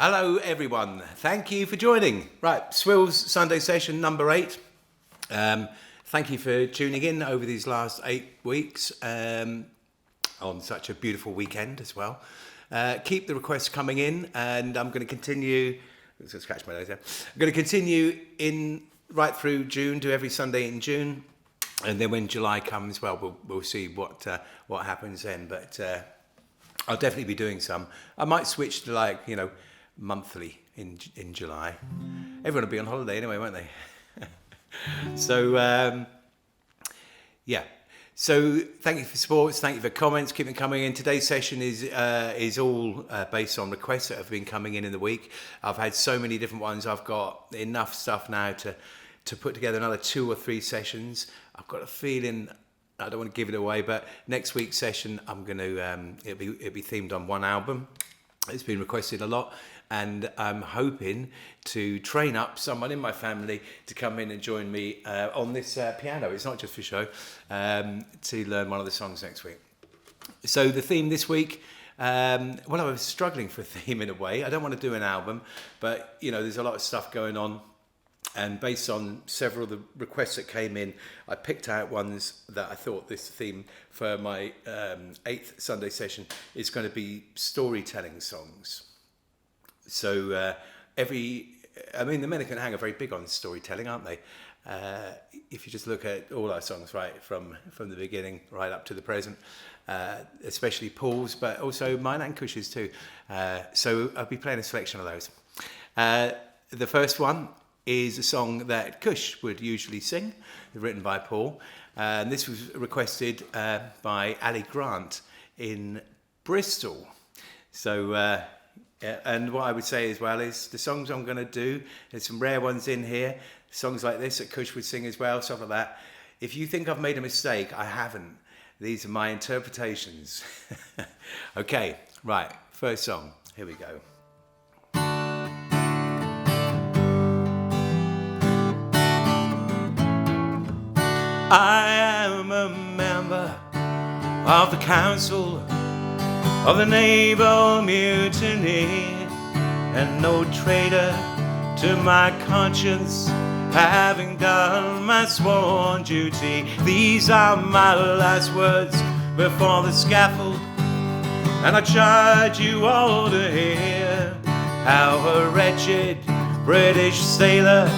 Hello everyone, thank you for joining. Right, Swill's Sunday session number 8. Thank you for tuning in over these last 8 weeks on such a beautiful weekend as well. Keep the requests coming in, and I'm going to continue. Let's just scratch my nose there. I'm going to continue in right through June, do every Sunday in June, and then when July comes, well, we'll see what happens then. But I'll definitely be doing some. I might switch to monthly in July. Everyone will be on holiday anyway, won't they? So yeah. So thank you for supports, thank you for comments, keep them coming in. Today's session is all based on requests that have been coming in the week. I've had so many different ones. I've got enough stuff now to put together another 2 or 3 sessions. I've got a feeling, I don't want to give it away, but next week's session I'm going to it'll be themed on one album. It's been requested a lot, and I'm hoping to train up someone in my family to come in and join me on this piano. It's not just for show, to learn one of the songs next week. So the theme this week, I was struggling for a theme in a way. I don't want to do an album, but there's a lot of stuff going on. And based on several of the requests that came in, I picked out ones that I thought this theme for my 8th Sunday session is going to be storytelling songs. So the Men Can Hang are very big on storytelling, aren't they? If you just look at all our songs, right, from the beginning right up to the present, especially Paul's, but also mine and Cush's too. So I'll be playing a selection of those. The first one is a song that Cush would usually sing, written by Paul. And this was requested by Ali Grant in Bristol. So, and what I would say as well is the songs I'm going to do, there's some rare ones in here, songs like this that Cush would sing as well, stuff like that. If you think I've made a mistake, I haven't. These are my interpretations. Okay, right, first song, here we go. I am a member of the Council of the Naval Mutiny, and no traitor to my conscience, having done my sworn duty. These are my last words before the scaffold, and I charge you all to hear how a wretched British sailor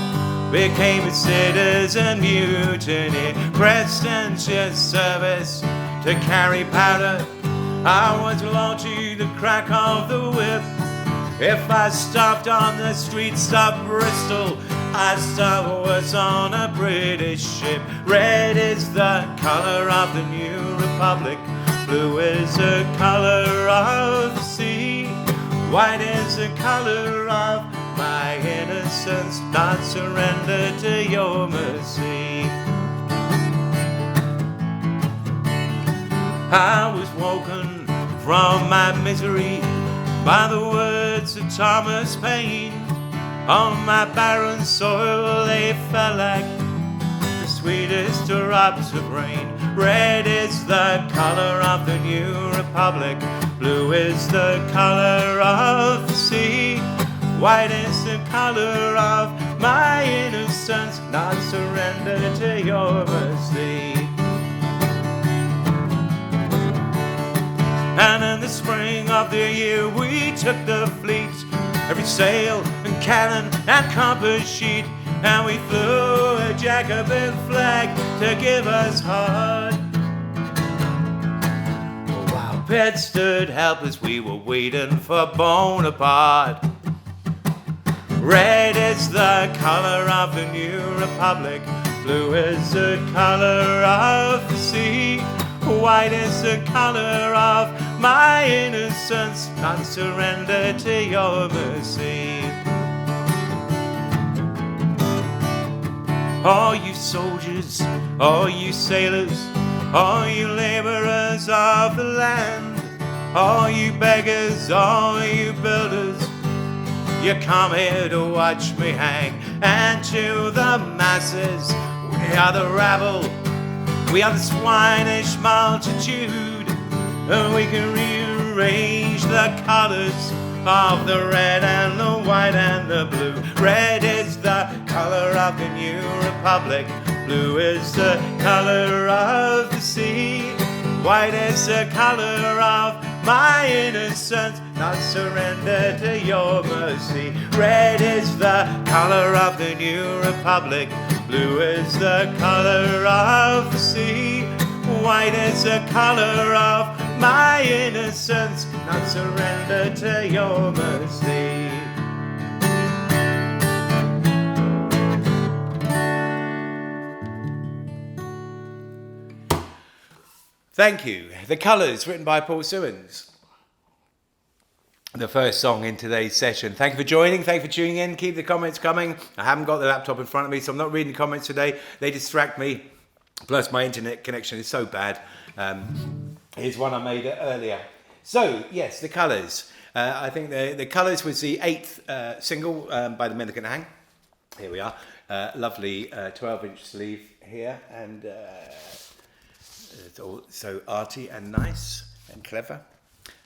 became a citizen mutiny, pressed into service to carry powder. I was law to the crack of the whip. If I stopped on the streets of Bristol, I'd stop worse on a British ship. Red is the colour of the new republic, blue is the colour of the sea, white is the colour of my innocence, not surrender to your mercy. I was woken from my misery by the words of Thomas Paine. On my barren soil they fell like the sweetest drops of rain. Red is the colour of the new republic, blue is the colour of the sea, white is the colour of my innocence, not surrender to your mercy. And in the spring of the year we took the fleet, every sail and cannon and compass sheet, and we flew a Jacobin flag to give us heart. While Pitt stood helpless, we were waiting for Bonaparte. Red is the colour of the new republic, blue is the colour of the sea, white is the colour of my innocence, not surrender to your mercy. All you soldiers, all you sailors, all you labourers of the land, all you beggars, all you builders, you come here to watch me hang. And to the masses, we are the rabble, we are the swinish multitude, and we can rearrange the colours of the red and the the blue. Red is the color of the new republic. Blue is the color of the sea. White is the color of my innocence, not surrender to your mercy. Red is the color of the new republic. Blue is the color of the sea. White is the color of my innocence, not surrender to your mercy. Thank you. The Colours, written by Paul Simmons. The first song in today's session. Thank you for joining. Thank you for tuning in. Keep the comments coming. I haven't got the laptop in front of me, so I'm not reading the comments today. They distract me. Plus, my internet connection is so bad. Here's one I made earlier. So, yes, The Colours. I think the Colours was the 8th single by the Mendicant Hang. Here we are. Lovely 12-inch sleeve here. And it's all so arty and nice and clever.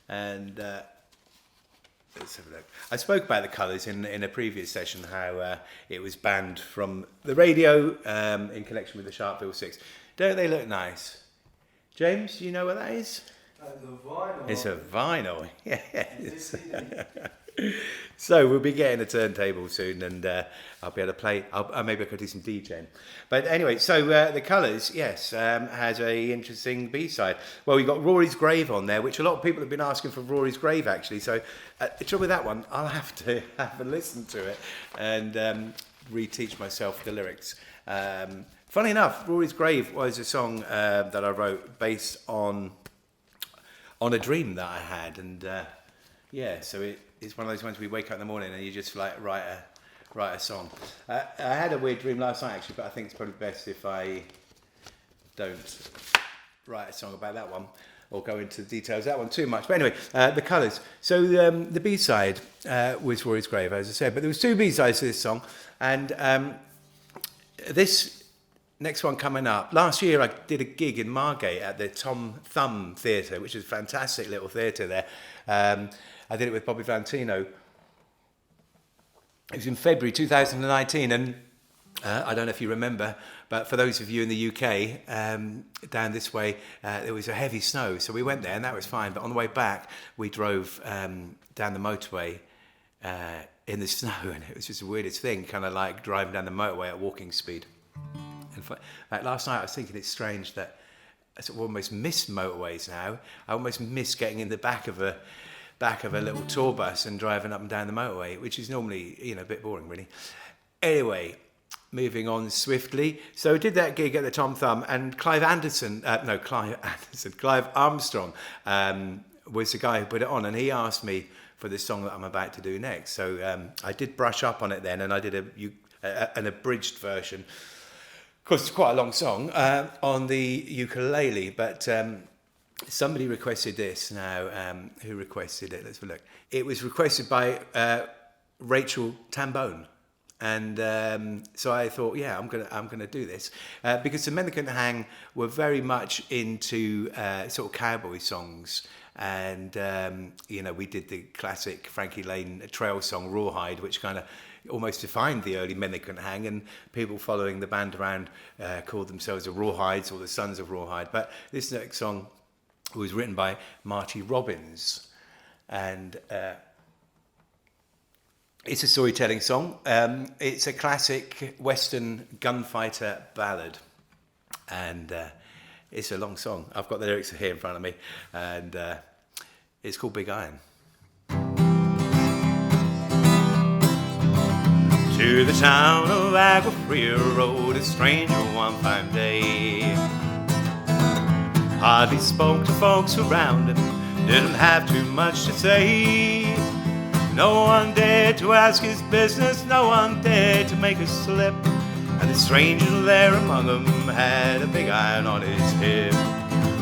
And let's have a look. I spoke about The Colours in a previous session, how it was banned from the radio in connection with the Sharpeville 6. Don't they look nice? James, you know what that is? The vinyl. It's a vinyl, yes. So we'll be getting a turntable soon, and I'll be able to play. Maybe I could do some DJing. But anyway, so The Colours, yes, has a interesting B-side. Well, we got Rory's Grave on there, which a lot of people have been asking for Rory's Grave, actually. So the trouble with that one, I'll have to have a listen to it and reteach myself the lyrics. Funny enough, Rory's Grave was a song that I wrote based on a dream that I had, and so it's one of those ones where you wake up in the morning and you just like write a song. I had a weird dream last night actually, but I think it's probably best if I don't write a song about that one or go into the details of that one too much. But anyway, The Colours. So the B-side was Rory's Grave, as I said, but there was 2 B-sides to this song, and this next one coming up. Last year I did a gig in Margate at the Tom Thumb Theatre, which is a fantastic little theatre there. I did it with Bobby Valentino. It was in February 2019, and I don't know if you remember, but for those of you in the UK, down this way, there was a heavy snow, so we went there and that was fine. But on the way back, we drove down the motorway in the snow, and it was just the weirdest thing, kind of like driving down the motorway at walking speed. Like last night I was thinking it's strange that I sort of almost miss motorways now. I almost miss getting in the back of a little tour bus and driving up and down the motorway, which is normally, a bit boring really. Anyway, moving on swiftly. So I did that gig at the Tom Thumb, and Clive Armstrong was the guy who put it on, and he asked me for the song that I'm about to do next. So I did brush up on it then, and I did an abridged version. Of course, it's quite a long song on the ukulele, but somebody requested this now. Who requested it? Let's have a look. It was requested by Rachel Tambone, and so I thought, yeah, I'm gonna do this because the Mendicant Hang were very much into sort of cowboy songs, and we did the classic Frankie Lane trail song Rawhide, which kind of almost defined the early Mendicant Hang, and people following the band around called themselves the Rawhides or the Sons of Rawhide. But this next song was written by Marty Robbins, and it's a storytelling song. It's a classic Western gunfighter ballad, and it's a long song. I've got the lyrics here in front of me, and it's called Big Iron. To the town of Agua Fria rode a stranger one fine day. Hardly spoke to folks around him, didn't have too much to say. No one dared to ask his business, no one dared to make a slip. And the stranger there among them had a big iron on his hip,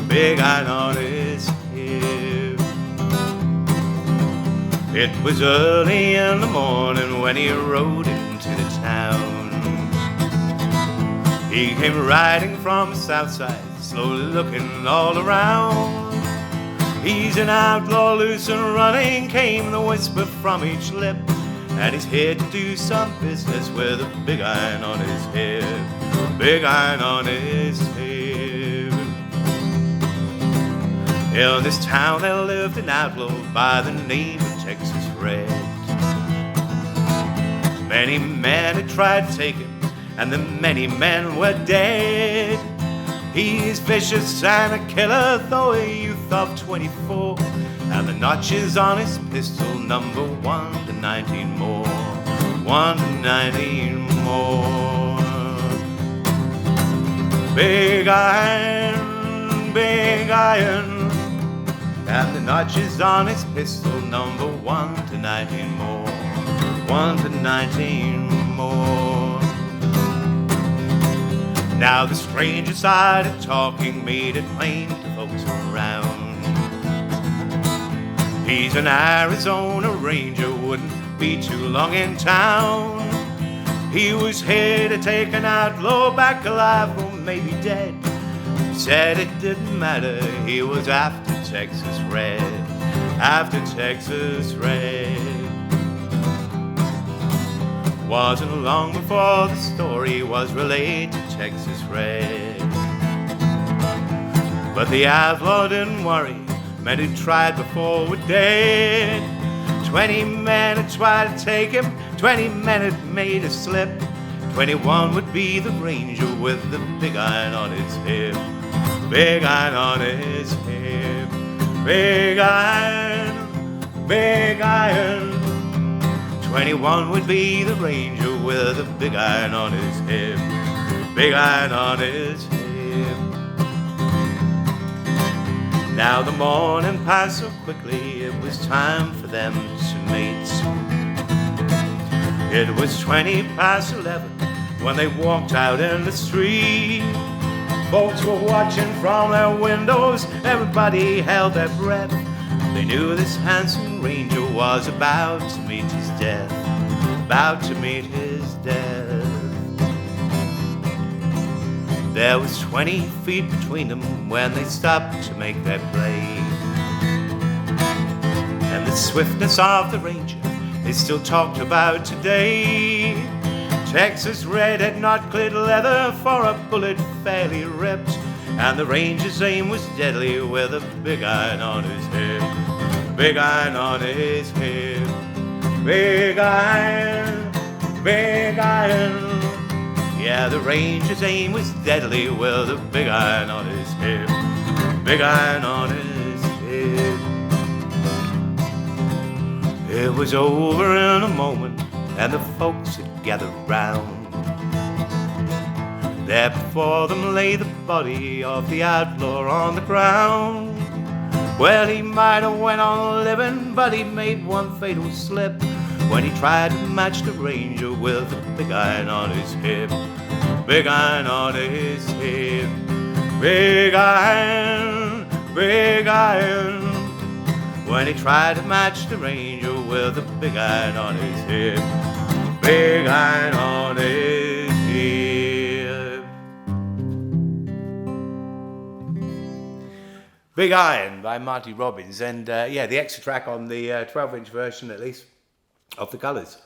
big iron on his hip. It was early in the morning when he rode into the town. He came riding from the south side, slowly looking all around. He's an outlaw, loose and running, came the whisper from each lip. and he's here to do some business with a big iron on his hip. Big iron on his hip. In this town there lived an outlaw by the name of Texas Red. Many men had tried to take him, and the many men were dead. He's vicious and a killer, though a youth of 24, and the notches on his pistol number 1 to 19 more. 1 to 19 more. Big iron, and the notches on his pistol number 1 to 19 more. 1 to 19 more. Now the stranger started talking, made it plain to folks around. He's an Arizona Ranger, wouldn't be too long in town. He was here to take an outlaw back alive or maybe dead. He said it didn't matter, he was after Texas Red. After Texas Red. Wasn't long before the story was relayed to Texas Red. But the outlaw didn't worry, men who tried before were dead. 20 men had tried to take him, 20 men had made a slip. 21 would be the Ranger with the big iron on his hip. Big iron on his hip. Big iron, big iron. 21 would be the Ranger with a big iron on his hip. Big iron on his hip. Now the morning passed so quickly, it was time for them to mate. It was 20 past 11 when they walked out in the street. Folks were watching from their windows, everybody held their breath. They knew this handsome Ranger was about to meet his death. About to meet his death. There was 20 feet between them when they stopped to make their play. And the swiftness of the Ranger is still talked about today. Texas Red had not cleared leather for a bullet fairly ripped, and the Ranger's aim was deadly with a big iron on his hip. Big iron on his hip. Big iron, big iron. Yeah, the Ranger's aim was deadly with a big iron on his hip. Big iron on his hip. It was over in a moment, and the folks had gathered round. There before them lay the body of the outlaw on the ground. Well, he might have went on living, but he made one fatal slip when he tried to match the Ranger with a big iron on his hip. Big iron on his hip. Big iron, big iron. When he tried to match the Ranger with a big iron on his hip. Big iron on his hip. Big Iron by Marty Robbins, and yeah, the extra track on the 12-inch version, at least, of The Colours.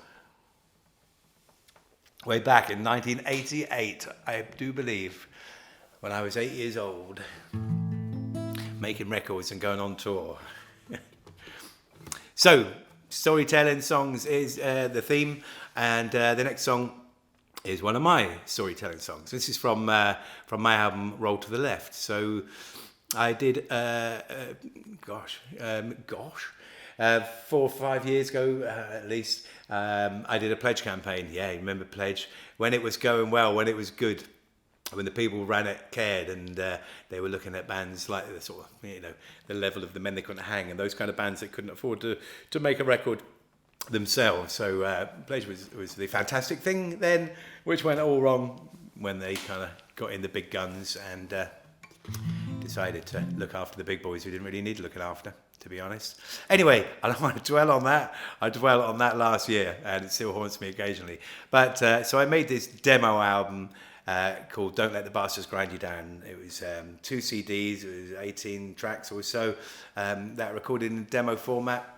Way back in 1988, I do believe, when I was 8 years old, making records and going on tour. So, storytelling songs is the theme, and the next song is one of my storytelling songs. This is from my album Roll to the Left. So I did 4 or 5 years ago at least, I did a pledge campaign. Yeah, you remember pledge, when it was going well, when it was good, when the people who ran it cared, and they were looking at bands like the sort of, you know, the level of the men they couldn't hang, and those kind of bands that couldn't afford to make a record themselves. So pledge was the fantastic thing then, which went all wrong when they kind of got in the big guns and decided to look after the big boys who didn't really need looking after, to be honest. Anyway, I don't want to dwell on that. I dwelt on that last year, and it still haunts me occasionally. But so I made this demo album called Don't Let the Bastards Grind You Down. It was 2 CDs, it was 18 tracks or so, that recorded in demo format.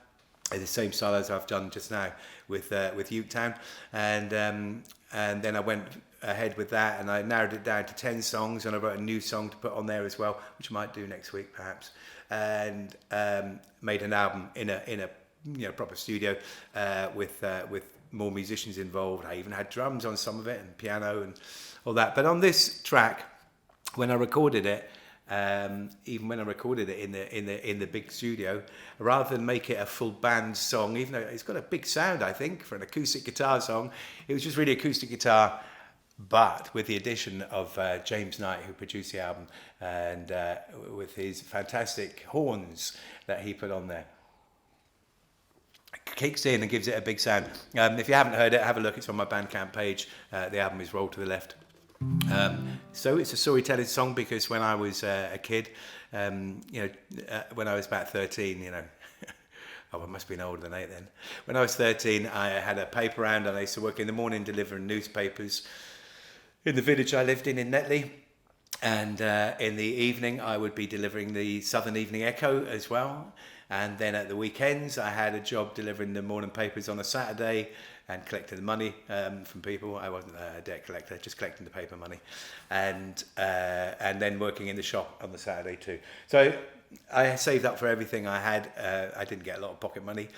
the same style as I've done just now with Uketown, and then I went ahead with that, and I narrowed it down to 10 songs, and I wrote a new song to put on there as well, which I might do next week perhaps, and made an album in a proper studio with more musicians involved. I even had drums on some of it and piano and all that. But on this track, when I recorded it, even when I recorded it in the big studio, rather than make it a full band song, even though it's got a big sound, I think, for an acoustic guitar song, it was just really acoustic guitar, but with the addition of James Knight, who produced the album, and with his fantastic horns that he put on there. Kicks in and gives it a big sound. If you haven't heard it, have a look. It's on my Bandcamp page. The album is Roll to the Left. So it's a storytelling song because when I was a kid, when I was about 13, I must have been older than 8 then. When I was 13, I had a paper round, and I used to work in the morning delivering newspapers in the village I lived in Netley. And in the evening, I would be delivering the Southern Evening Echo as well. And then at the weekends, I had a job delivering the morning papers on a Saturday and collecting the money from people. I wasn't a debt collector, just collecting the paper money, and then working in the shop on the Saturday too. So I saved up for everything I had. I didn't get a lot of pocket money,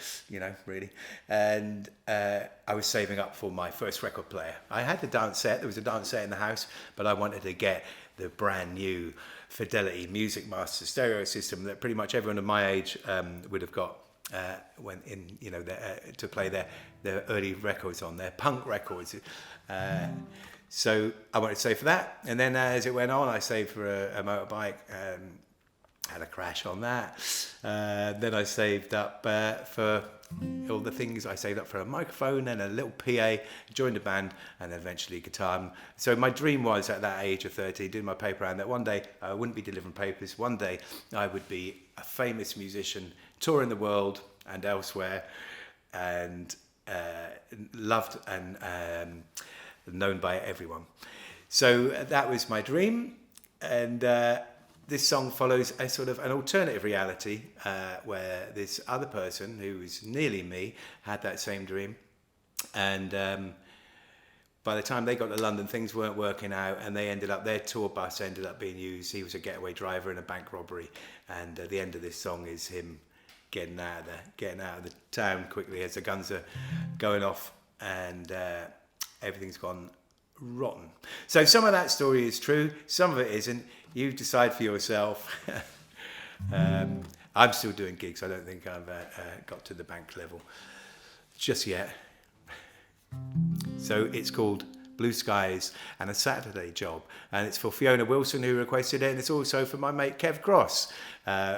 really, and I was saving up for my first record player. I had the dance set. There was a dance set in the house, but I wanted to get the brand new Fidelity Music Master stereo system that pretty much everyone of my age would have got when in to play their early records on their punk records. So I wanted to save for that, and then as it went on, I saved for a motorbike. Had a crash on that. Then I saved up for all the things. I saved up for a microphone and a little PA, joined a band, and then eventually guitar. So my dream was at that age of 13, doing my paper round, that one day I wouldn't be delivering papers. One day I would be a famous musician, touring the world and elsewhere, and loved and known by everyone. So that was my dream, and this song follows a sort of an alternative reality where this other person who was nearly me had that same dream, and by the time they got to London, things weren't working out, and their tour bus ended up being used. He was a getaway driver in a bank robbery, and the end of this song is him getting out of the town quickly as the guns are going off, and everything's gone rotten. So some of that story is true, some of it isn't. You decide for yourself. I'm still doing gigs. I don't think I've got to the bank level just yet. So it's called Blue Skies and a Saturday Job, and it's for Fiona Wilson, who requested it, and it's also for my mate Kev Cross,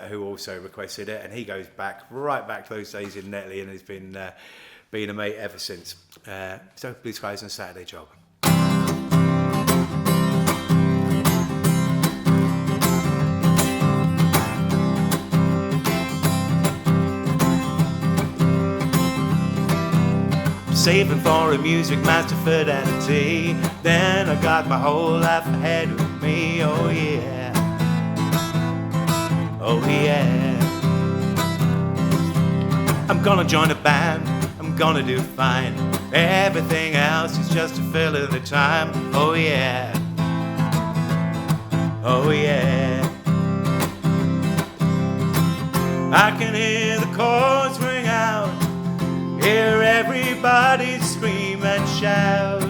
who also requested it, and he goes right back to those days in Netley, and has been a mate ever since. So Blue Skies and a Saturday Job. Saving for a music master fidelity, then I got my whole life ahead of me. Oh yeah, oh yeah. I'm gonna join a band, I'm gonna do fine. Everything else is just a fill of the time. Oh yeah, oh yeah. I can hear the chords ring out, hear everybody scream and shout.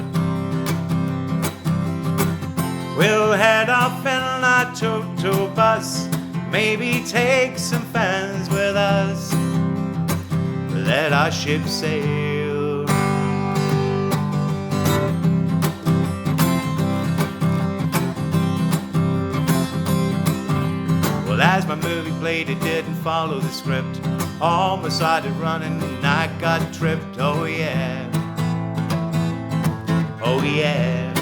We'll head off in our total bus, maybe take some fans with us. Let our ship sail. Well, as my movie played, it didn't follow the script. Almost started running and I got tripped. Oh yeah, oh yeah.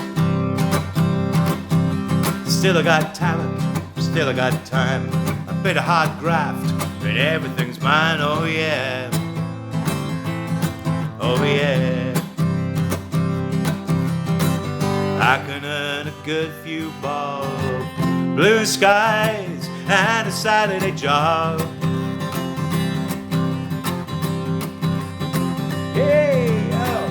Still I got talent, still I got time, a bit of hard graft, but everything's mine. Oh yeah, oh yeah. I can earn a good few bob, blue skies and a Saturday job. Hey, oh.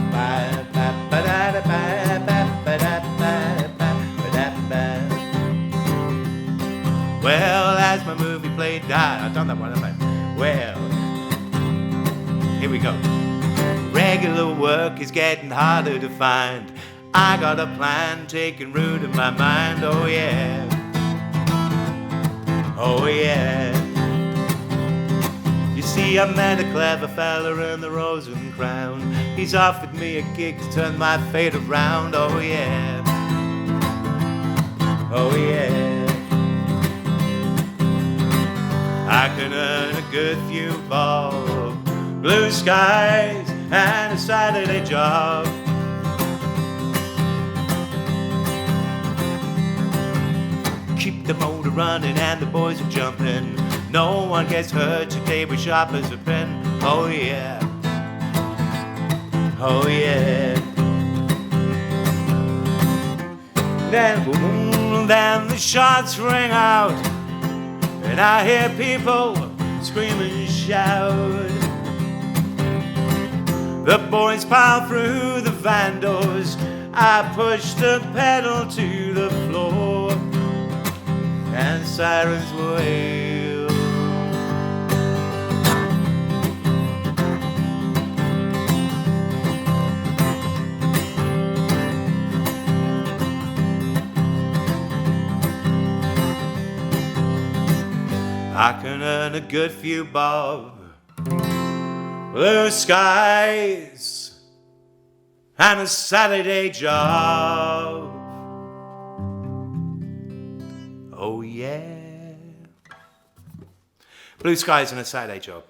Well, as my movie played, I've done that one, haven't I? Well, here we go. Regular work is getting harder to find. I got a plan taking root in my mind. Oh yeah, oh yeah. You see, I met a clever fella in the Rose and Crown. He's offered me a gig to turn my fate around. Oh yeah, oh yeah. I can earn a good few bob, blue skies and a Saturday job. Keep the motor running and the boys are jumping. No one gets hurt today, we're sharp as a pen. Oh yeah, oh yeah. Then the shots ring out, and I hear people scream and shout. The boys pile through the van doors. I push the pedal to the floor, and sirens wail. I can earn a good few bob, blue skies and a Saturday job. Oh yeah, blue skies and a Saturday job.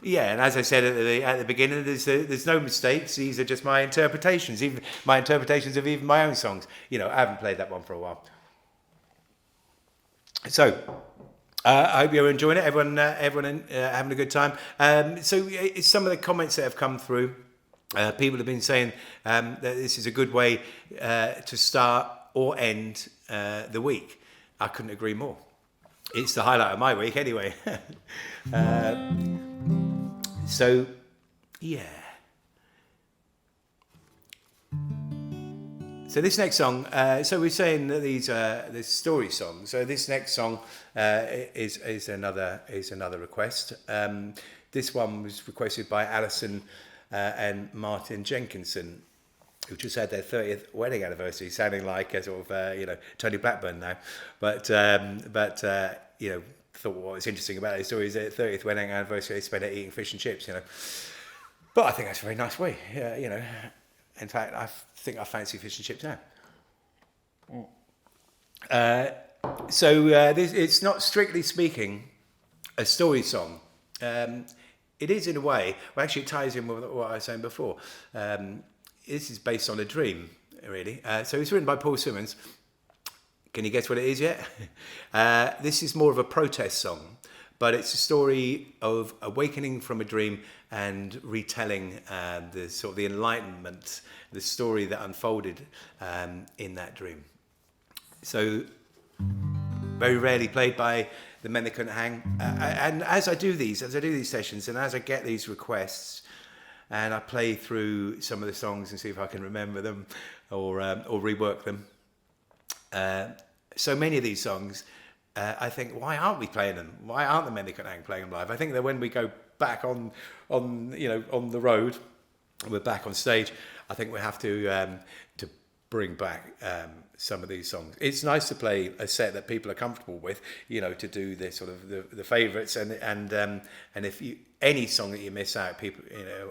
Yeah, and as I said at the beginning, there's no mistakes. These are just my interpretations, even my interpretations of even my own songs. You know, I haven't played that one for a while. So I hope you're enjoying it. Everyone having a good time. So some of the comments that have come through, people have been saying that this is a good way to start or end the week. I couldn't agree more. It's the highlight of my week anyway. So, yeah. So this next song, so we're saying that these story songs. So this next song is another request. This one was requested by Alison and Martin Jenkinson, who just had their 30th wedding anniversary, sounding like a sort of Tony Blackburn now, but thought what was interesting about this story is their 30th wedding anniversary they spent it eating fish and chips, But I think that's a very nice way, In fact, I think I fancy fish and chips now. It's not strictly speaking a story song. It is in a way. Well, actually, it ties in with what I was saying before. This is based on a dream, really. So it's written by Paul Simmons. Can you guess what it is yet? This is more of a protest song, but it's a story of awakening from a dream and retelling the enlightenment, the story that unfolded in that dream. So very rarely played by the Men That Couldn't Hang. And as I do these sessions, and as I get these requests, and I play through some of the songs and see if I can remember them or rework them. So many of these songs, I think, why aren't we playing them? Why aren't the Men That Couldn't Hang playing them live? I think that when we go back on the road, we're back on stage, I think we have to bring back some of these songs. It's nice to play a set that people are comfortable with, to do the sort of the favourites and if you any song that you miss out, people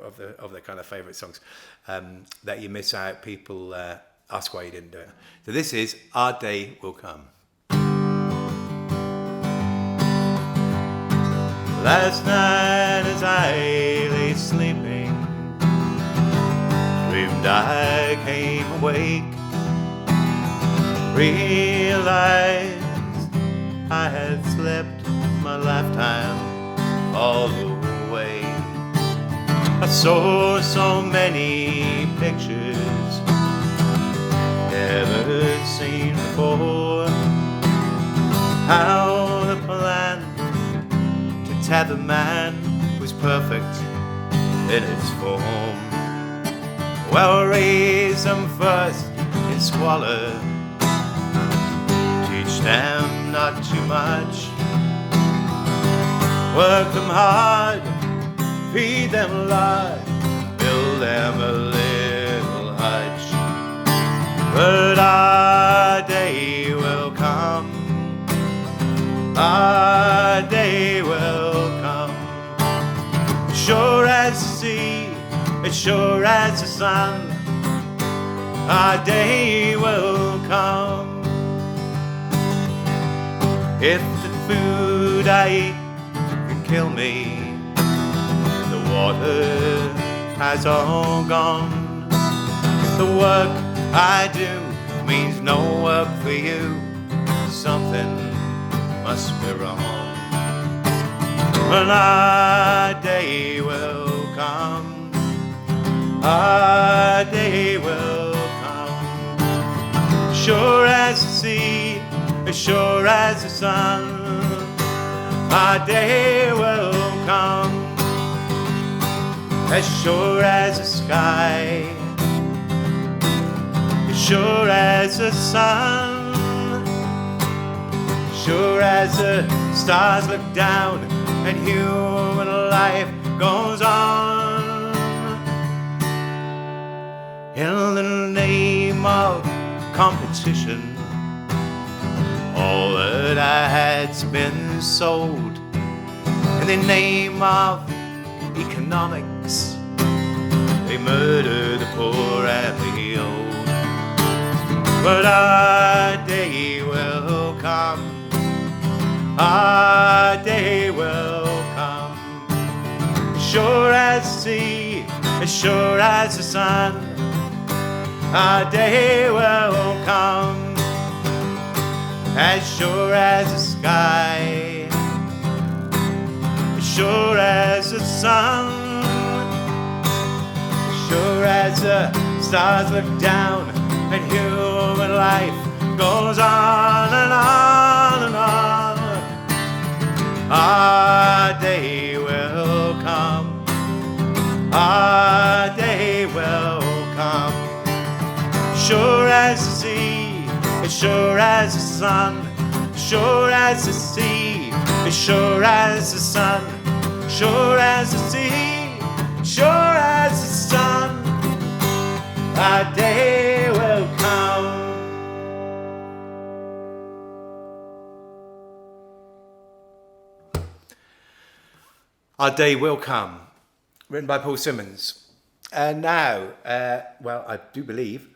of the kind of favourite songs that you miss out, people ask why you didn't do it. So this is Our Day Will Come. Last night as I lay sleeping, dreamed I came awake, realized I had slept my lifetime all the way. I saw so many pictures never seen before, how the plan to tether man was perfect in its form. Well, raise them first in squalor, teach them not too much, work them hard, feed them large, build them a little hutch. But our day will come, our day will come, sure as the sea, as sure as the sun, our day will come. If the food I eat can kill me, the water has all gone. The work I do means no work for you, something must be wrong. When our day will come, our day will come, sure as the sea, as sure as the sun, our day will come, as sure as the sky, as sure as the sun, sure as the stars look down and human life goes on. In the name of competition, all that I had's been sold. In the name of economics, they murder the poor and the old. But our day will come, our day will come, sure as the sea, as sure as the sun, our day will come, as sure as the sky, as sure as the sun, as sure as the stars look down and human life goes on and on and on. Our day will come, our day will come, sure as the sea, as sure as the sun, sure as the sea, as sure as the sun, sure as the sea, sure as the sun, our day will come. Our Day Will Come, written by Paul Simmons. And now, well, I do believe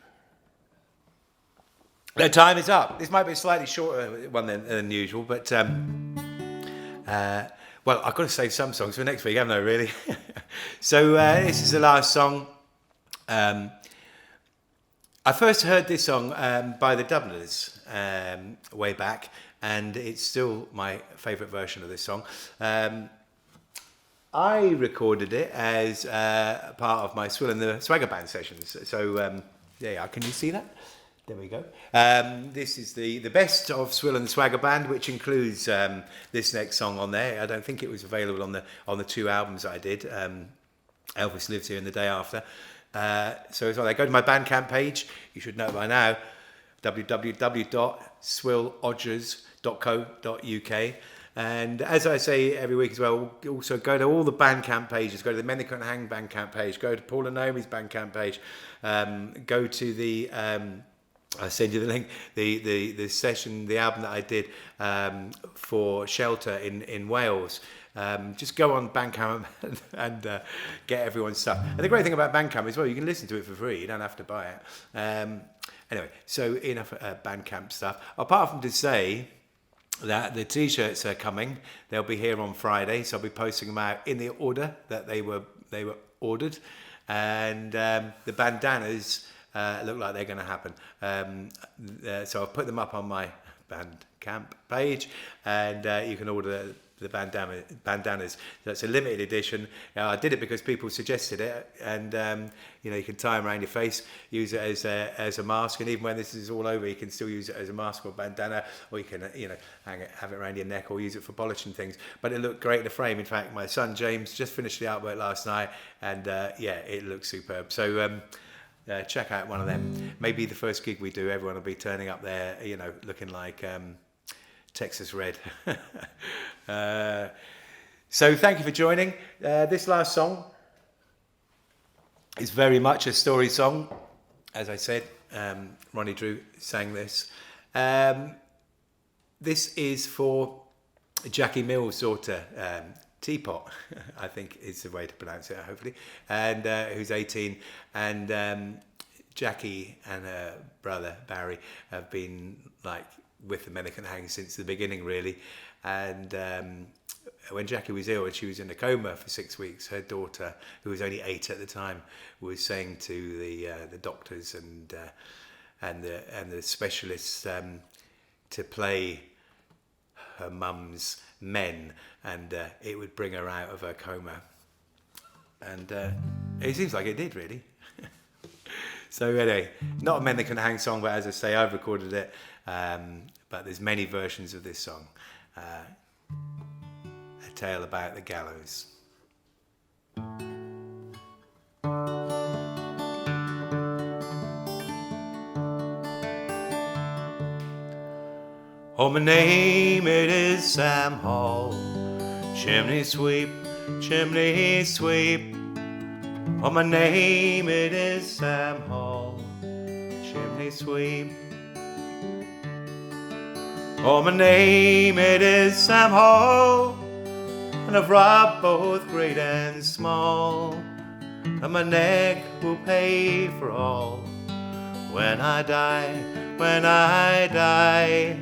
the time is up. This might be a slightly shorter one than usual, but well, I've got to save some songs for next week, haven't I, really? So this is the last song. I first heard this song by the Dubliners way back, and it's still my favourite version of this song. I recorded it as part of my Swill and the Swaggerband sessions. So, yeah, can you see that? There we go. This is the best of Swill and the Swaggerband, which includes this next song on there. I don't think it was available on the two albums I did. Elvis Lives Here and The Day After. So it's on there. Go to my Bandcamp page. You should know by now. www.swillodgers.co.uk. And as I say every week as well, also go to all the Bandcamp pages. Go to the Men That Couldn't Hang Bandcamp page. Go to Paul and Naomi's Bandcamp page. Go to the... I'll send you the link. The session, the album that I did for Shelter in Wales. Just go on Bandcamp and get everyone's stuff. And the great thing about Bandcamp as well, you can listen to it for free. You don't have to buy it. Anyway, so enough Bandcamp stuff. Apart from to say that the t-shirts are coming. They'll be here on Friday, so I'll be posting them out in the order that they were ordered. And the bandanas look like they're going to happen. So I'll put them up on my Bandcamp page, and you can order the bandanas. That's a limited edition. I did it because people suggested it, and you can tie them around your face, use it as a mask, and even when this is all over, you can still use it as a mask or bandana, or you can have it around your neck, or use it for polishing things. But it looked great in the frame. In fact, my son James just finished the artwork last night, and it looks superb. So check out one of them. Maybe the first gig we do, everyone will be turning up there, you know, looking like Texas Red. So thank you for joining. This last song is very much a story song. As I said, Ronnie Drew sang this. This is for Jackie Mills' daughter, Teapot, I think is the way to pronounce it, hopefully, and who's 18. And Jackie and her brother Barry have been like with the Men That Can Hang since the beginning, really. And when Jackie was ill and she was in a coma for 6 weeks, her daughter, who was only 8 at the time, was saying to the doctors and the specialists to play her mum's men, and it would bring her out of her coma. And it seems like it did, really. So anyway, not a Men That Can Hang song, but as I say, I've recorded it. But there's many versions of this song. A Tale About the Gallows. Oh, my name it is Sam Hall, chimney sweep, chimney sweep. Oh, my name it is Sam Hall, chimney sweep. Oh, my name it is Sam Hall, and I've robbed both great and small, and my neck will pay for all. When I die, when I die,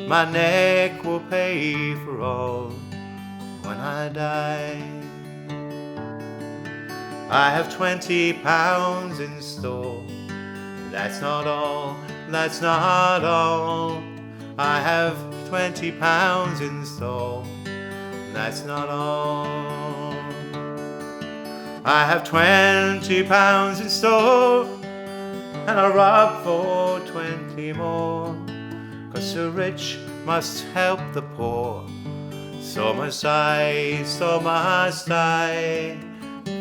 my neck will pay for all. When I die, I have 20 pounds in store. That's not all, that's not all. I have 20 pounds in store. That's not all. I have 20 pounds in store, and I'll rob for 20 more. 'Cause the rich must help the poor. So must I, so must I.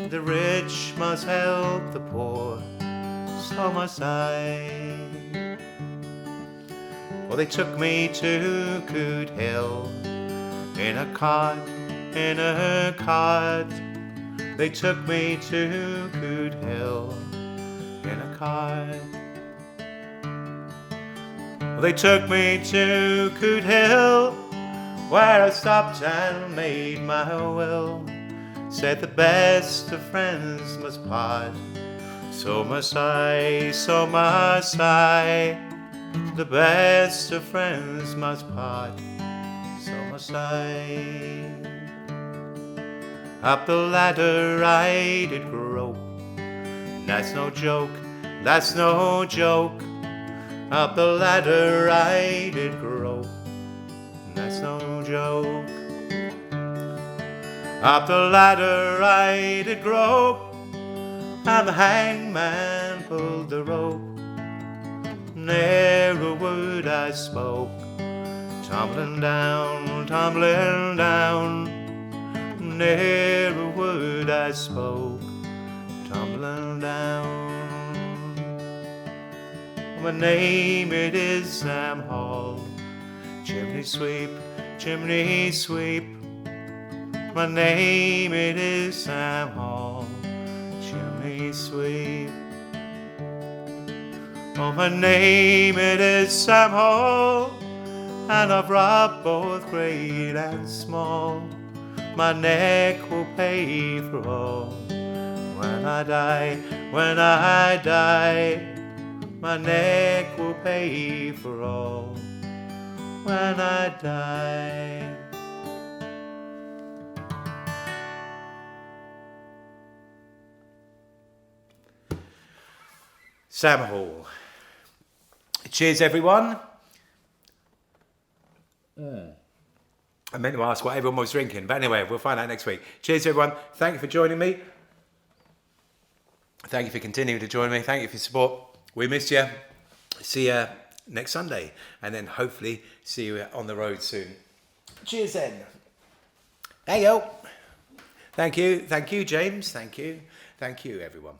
The rich must help the poor. So must I. Well, they took me to Coot Hill in a cart, in a cart. They took me to Coot Hill in a cart. Well, they took me to Coot Hill, where I stopped and made my will. Said the best of friends must part. So must I, so must I. The best of friends must part. So must I. Up the ladder I did grope. That's no joke, that's no joke. Up the ladder I did grope. That's no joke. Up the ladder I did grope, and the hangman pulled the rope. Ne'er a word I spoke, tumbling down, tumbling down. Ne'er a word I spoke, tumbling down. My name it is Sam Hall, chimney sweep, chimney sweep. My name it is Sam Hall, chimney sweep. Oh, my name it is Sam Hall, and I've robbed both great and small. My neck will pay for all. When I die, when I die, my neck will pay for all. When I die. Sam Hall. Cheers, everyone. I meant to ask what everyone was drinking, but anyway, we'll find out next week. Cheers, everyone. Thank you for joining me. Thank you for continuing to join me. Thank you for your support. We missed you. See you next Sunday, and then hopefully see you on the road soon. Cheers, then. Hey, yo. Thank you, James. Thank you, everyone.